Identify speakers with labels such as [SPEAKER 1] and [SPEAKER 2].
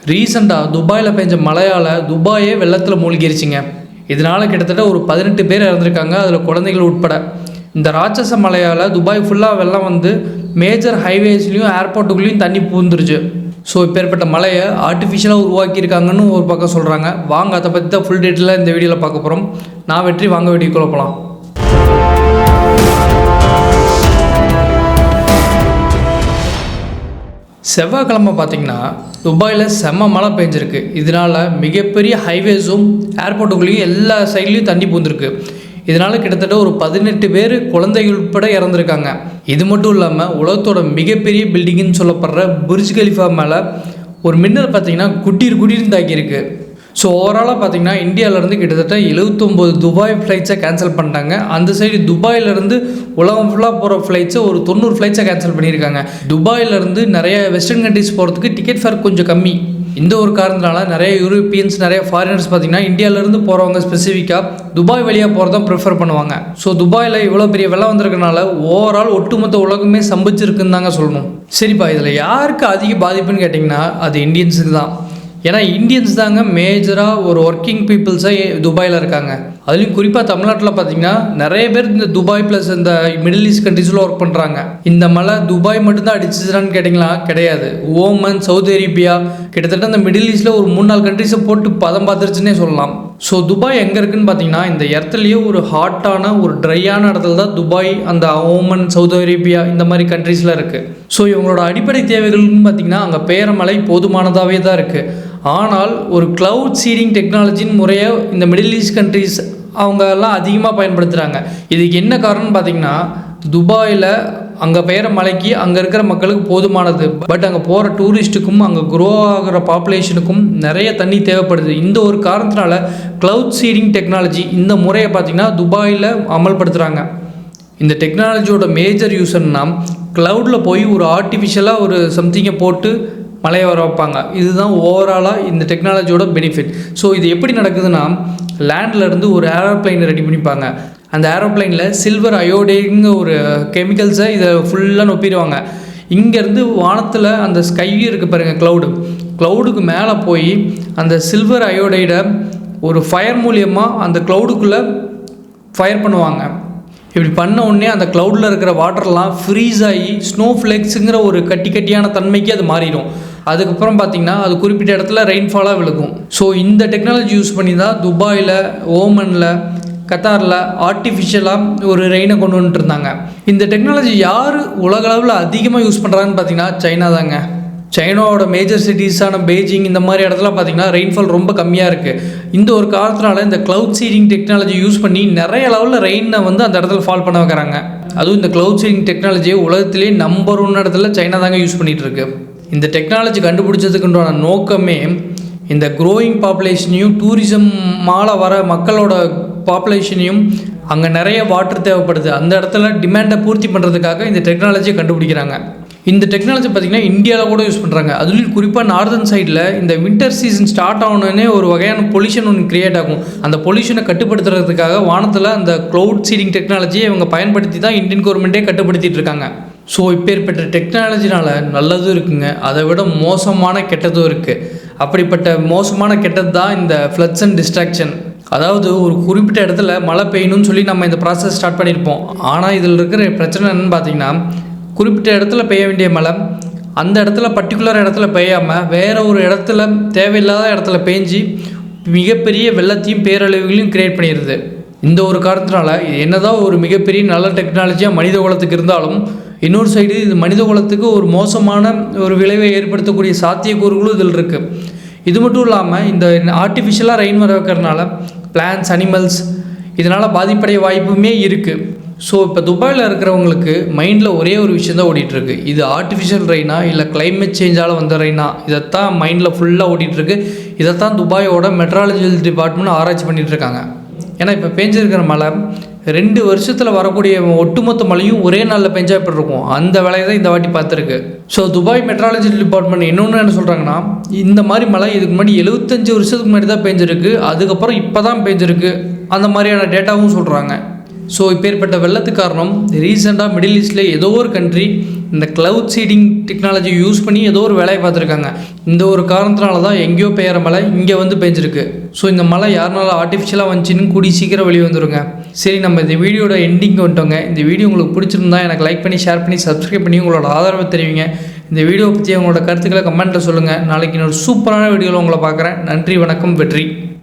[SPEAKER 1] ரீசெண்டாக துபாயில் பெஞ்ச மழையால் துபாயே வெள்ளத்தில் மூழ்கிருச்சுங்க. இதனால் கிட்டத்தட்ட ஒரு 18 பேர் இறந்துருக்காங்க, அதில் குழந்தைகள் உட்பட. இந்த ராட்சச மழையால் துபாய் ஃபுல்லாக வெள்ளம் வந்து மேஜர் ஹைவேஸ்லேயும் ஏர்போர்ட்டுக்குள்ளேயும் தண்ணி பூந்துருச்சு. ஸோ இப்பேற்பட்ட மழையை ஆர்டிஃபிஷியலாக உருவாக்கியிருக்காங்கன்னு ஒரு பக்கம் சொல்கிறாங்க. வாங்க அதை பற்றி தான் ஃபுல் டீட்டெயிலாக இந்த வீடியோவில் பார்க்க போகிறோம். நான் வெற்றி, வாங்க வீடியோக்குள்ள போகலாம். செவ்வாய்க்கிழமை பார்த்திங்கன்னா துபாயில் செம்ம மழை பெஞ்சிருக்கு. இதனால் மிகப்பெரிய ஹைவேஸும் ஏர்போர்ட்டுக்குள்ளேயும் எல்லா சைட்லேயும் தண்ணி பூந்துருக்கு. இதனால் கிட்டத்தட்ட ஒரு 18 பேர் குழந்தைகள் உட்பட இறந்துருக்காங்க. இது மட்டும் இல்லாமல் உலகத்தோட மிகப்பெரிய பில்டிங்குன்னு சொல்லப்படுற புர்ஜ் கலிஃபா மேலே ஒரு மின்னல் பார்த்திங்கன்னா குட்டின்னு தாக்கியிருக்கு. ஸோ ஓவராலாக பார்த்திங்கன்னா இந்தியாவிலேருந்து கிட்டத்தட்ட 79 துபாய் ஃப்ளைட்ஸை கேன்சல் பண்ணிட்டாங்க. அந்த சைடு துபாயிலேருந்து உலகம் ஃபுல்லாக போகிற ஃப்ளைட்ஸை ஒரு 90 ஃப்ளைட்ஸை கேன்சல் பண்ணியிருக்காங்க. துபாயிலேருந்து நிறைய வெஸ்டர்ன் கண்ட்ரிஸ் போகிறதுக்கு டிக்கெட் ஃபேர் கொஞ்சம் கம்மி. இந்த ஒரு காரணத்தினால நிறைய யூரோப்பியன்ஸ், நிறைய ஃபாரினர்ஸ் பார்த்திங்கன்னா இந்தியாவிலேருந்து போகிறவங்க ஸ்பெசிஃபிக்காக துபாய் வழியாக போகிறதான் ப்ரிஃபர் பண்ணுவாங்க. ஸோ துபாயில் இவ்வளோ பெரிய வெள்ளம் வந்திருக்கனால ஓவரால் ஒட்டுமொத்த உலகமே சம்பிச்சிருக்குன்னு தாங்க சொல்லணும். சரிப்பா, இதில் யாருக்கு அதிக பாதிப்புன்னு கேட்டிங்கன்னா அது இந்தியன்ஸுக்கு தான். ஏன்னா இந்தியன்ஸ் தாங்க மேஜராக ஒரு ஒர்க்கிங் பீப்புள்ஸாக துபாயில் இருக்காங்க. அதுலேயும் குறிப்பாக தமிழ்நாட்டில் பார்த்திங்கன்னா நிறைய பேர் இந்த துபாய் ப்ளஸ் இந்த மிடில் ஈஸ்ட் கண்ட்ரீஸில் ஒர்க் பண்ணுறாங்க. இந்த மழை துபாய் மட்டும்தான் அடிச்சுதான்னு கேட்டிங்களா, கிடையாது. ஓமன், சவுதி அரேபியா, கிட்டத்தட்ட இந்த மிடில் ஈஸ்ட்டில் ஒரு 3-4 கண்ட்ரீஸை போட்டு பதம் பார்த்துருச்சுன்னே சொல்லலாம். ஸோ துபாய் எங்கே இருக்குதுன்னு பார்த்தீங்கன்னா இந்த இடத்துலையே ஒரு ஹாட்டான ஒரு ட்ரையான இடத்துல தான் துபாய், அந்த ஓமன், சவுதி அரேபியா இந்த மாதிரி கண்ட்ரீஸில் இருக்குது. ஸோ இவங்களோட அடிப்படை தேவைகள்னு பார்த்திங்கன்னா அங்கே பெய்கிற மழை போதுமானதாகவே தான் இருக்குது. ஆனால் ஒரு க்ளவுட் சீடிங் டெக்னாலஜின்னு முறையை இந்த மிடில் ஈஸ்ட் கண்ட்ரீஸ் அவங்க எல்லாம் அதிகமாக பயன்படுத்துகிறாங்க. இதுக்கு என்ன காரணம்னு பார்த்திங்கன்னா துபாயில் அங்கே பெய்கிற மழைக்கு அங்கே இருக்கிற மக்களுக்கு போதுமானது. பட் அங்கே போகிற டூரிஸ்ட்டுக்கும் அங்கே க்ரோ ஆகிற பாப்புலேஷனுக்கும் நிறைய தண்ணி தேவைப்படுது. இந்த ஒரு காரணத்தினால க்ளவுட் சீடிங் டெக்னாலஜி இந்த முறையை பார்த்திங்கன்னா துபாயில் அமல்படுத்துகிறாங்க. இந்த டெக்னாலஜியோட மேஜர் யூஸ்ன்னா க்ளவுடில் போய் ஒரு ஆர்டிஃபிஷியலாக ஒரு சம்திங்கை போட்டு மழையை வர வைப்பாங்க. இதுதான் ஓவராலாக இந்த டெக்னாலஜியோட பெனிஃபிட். ஸோ இது எப்படி நடக்குதுன்னா லேண்ட்லேருந்து ஒரு ஏரோப்ளைனை ரெடி பண்ணிப்பாங்க. அந்த ஏரோப்ளைனில் சில்வர் அயோடைடுங்க ஒரு கெமிக்கல்ஸை இதை ஃபுல்லாக நொப்பிடுவாங்க. இங்கேருந்து வானத்தில் அந்த ஸ்கை இருக்குது பாருங்கள், க்ளவுடுக்கு மேலே போய் அந்த சில்வர் அயோடைடை ஒரு ஃபயர் மூலியமாக அந்த க்ளவுடுக்குள்ளே ஃபயர் பண்ணுவாங்க. இப்படி பண்ண உடனே அந்த க்ளவுடில் இருக்கிற வாட்டர்லாம் ஃப்ரீஸ் ஆகி ஸ்னோ ஃப்ளேக்ஸுங்கிற ஒரு கட்டியான தன்மைக்கு அது மாறிடும். அதுக்கப்புறம் பார்த்திங்கன்னா அது குறிப்பிட்ட இடத்துல ரெயின்ஃபாலாக விழுகும். ஸோ இந்த டெக்னாலஜி யூஸ் பண்ணி தான் துபாயில், ஓமனில், கத்தாரில் ஆர்டிஃபிஷியலாக ஒரு ரெயினை கொண்டு வந்துட்டு இருந்தாங்க. இந்த டெக்னாலஜி யார் உலகளவில் அதிகமாக யூஸ் பண்ணுறாங்கன்னு பார்த்திங்கன்னா சைனா தாங்க. சைனாவோட மேஜர் சிட்டிஸான பெய்ஜிங் இந்த மாதிரி இடத்துல பார்த்திங்கன்னா ரெயின்ஃபால் ரொம்ப கம்மியாக இருக்குது. இந்த ஒரு காரணத்தினால இந்த க்ளவுட் சீடிங் டெக்னாலஜி யூஸ் பண்ணி நிறைய லெவலில் ரெயினை வந்து அந்த இடத்துல ஃபால் பண்ண வைக்கிறாங்க. அதுவும் இந்த க்ளவுட் சீடிங் டெக்னாலஜியை உலகத்திலே நம்பர் 1 இடத்துல சைனா தாங்க யூஸ் பண்ணிகிட்டு இருக்கு. இந்த டெக்னாலஜி கண்டுபிடிச்சதுக்குண்டான நோக்கமே இந்த க்ரோயிங் பாப்புலேஷனையும் டூரிசம் மால வர மக்களோட பாப்புலேஷனையும் அங்கே நிறைய வாட்டர் தேவைப்படுது, அந்த இடத்துல டிமாண்டை பூர்த்தி பண்ணுறதுக்காக இந்த டெக்னாலஜியை கண்டுபிடிக்கிறாங்க. இந்த டெக்னாலஜி பார்த்திங்கன்னா இந்தியாவில் கூட யூஸ் பண்ணுறாங்க. அதுலேயும் குறிப்பாக நார்தன் சைடில் இந்த வின்டர் சீசன் ஸ்டார்ட் ஆகணுன்னே ஒரு வகையான பொல்யூஷன் ஒன்று க்ரியேட் ஆகும். அந்த பொல்யூஷனை கட்டுப்படுத்துறதுக்காக வானத்தில் அந்த க்ளவுட் சீடிங் டெக்னாலஜியை இவங்க பயன்படுத்தி தான் இந்தியன் கவர்மெண்ட்டே கட்டுப்படுத்திட்டு இருக்காங்க. ஸோ இப்பேற்பட்ட டெக்னாலஜினால் நல்லதும் இருக்குங்க, அதை விட மோசமான கெட்டதும் இருக்குது. அப்படிப்பட்ட மோசமான கெட்டது தான் இந்த ஃப்ளட்ஸ் அண்ட் டிஸ்ட்ராக்ஷன். அதாவது ஒரு குறிப்பிட்ட இடத்துல மழை பெய்யணும்னு சொல்லி நம்ம இந்த ப்ராசஸ் ஸ்டார்ட் பண்ணியிருப்போம். ஆனால் இதில் இருக்கிற பிரச்சனை என்னென்னு பார்த்திங்கன்னா குறிப்பிட்ட இடத்துல பெய்ய வேண்டிய மழை அந்த இடத்துல பர்டிகுலர் இடத்துல பெய்யாமல் வேறு ஒரு இடத்துல தேவையில்லாத இடத்துல பெஞ்சு மிகப்பெரிய வெள்ளத்தையும் பேரழிவுகளையும் கிரியேட் பண்ணிடுது. இந்த ஒரு காரணத்தினால இது என்னதான் ஒரு மிகப்பெரிய நல்ல டெக்னாலஜியாக மனித குலத்துக்கு இருந்தாலும் இன்னொரு சைடு இது மனித குலத்துக்கு ஒரு மோசமான ஒரு விளைவை ஏற்படுத்தக்கூடிய சாத்தியக்கூறுகளும் இதில் இருக்குது. இது மட்டும் இல்லாமல் இந்த ஆர்டிஃபிஷியலாக ரெயின் வர வைக்கிறதுனால பிளான்ஸ், அனிமல்ஸ் இதனால் பாதிப்படைய வாய்ப்புமே இருக்குது. ஸோ இப்போ துபாயில் இருக்கிறவங்களுக்கு மைண்டில் ஒரே ஒரு விஷயம் தான் ஓடிட்டுருக்கு, இது ஆர்டிஃபிஷியல் ரெயினா இல்லை கிளைமேட் சேஞ்சால் வந்த ரெயினா, இதைத்தான் மைண்டில் ஃபுல்லாக ஓடிட்டுருக்கு. இதைத்தான் துபாயோட மெட்ராலஜிக்கல் டிபார்ட்மெண்ட் ஆராய்ச்சி பண்ணிகிட்ருக்காங்க. ஏன்னா இப்போ பெஞ்சிருக்கிற மழை 2 வருஷத்தில் வரக்கூடிய ஒட்டுமொத்த மழையும் ஒரே நாளில் பெஞ்சா எப்படி இருக்கும், அந்த வேலையை தான் இந்த வாட்டி பார்த்துருக்கு. ஸோ துபாய் மெட்ராலஜிக்கல் டிபார்ட்மெண்ட் இன்னொன்று என்ன சொல்கிறாங்கன்னா இந்த மாதிரி மழை இதுக்கு முன்னாடி 75 வருஷத்துக்கு முன்னாடி தான் பெஞ்சிருக்கு, அதுக்கப்புறம் இப்போ தான் பெஞ்சிருக்கு, அந்த மாதிரியான டேட்டாவும் சொல்கிறாங்க. ஸோ இப்பேற்பட்ட வெள்ளத்துக்கு காரணம் ரீசெண்டாக மிடில் ஈஸ்டில் ஏதோ ஒரு கண்ட்ரி இந்த க்ளவுட் சீடிங் டெக்னாலஜி யூஸ் பண்ணி ஏதோ ஒரு வேலையை பார்த்துருக்காங்க. இந்த ஒரு காரணத்தினால தான் எங்கேயோ பெய்கிற மழை இங்கே வந்து பெஞ்சிருக்கு. ஸோ இந்த மழை யாருனால ஆர்டிஃபிஷியலாக வந்துச்சின்னு கூடி சீக்கிரம் வெளியே வந்துருங்க. சரி, நம்ம இந்த வீடியோட எண்டிங் வந்துட்டோங்க. இந்த வீடியோ உங்களுக்கு பிடிச்சிருந்தா எனக்கு லைக் பண்ணி, ஷேர் பண்ணி, சப்ஸ்கிரைப் பண்ணி உங்களோட ஆதரவை தெரிவிங்க. இந்த வீடியோ பற்றி உங்களோட கருத்துக்களை கமெண்ட்டில் சொல்லுங்கள். நாளைக்கு இன்னொரு சூப்பரான வீடியோவில் உங்களை பார்க்குறேன். நன்றி, வணக்கம், வெற்றி.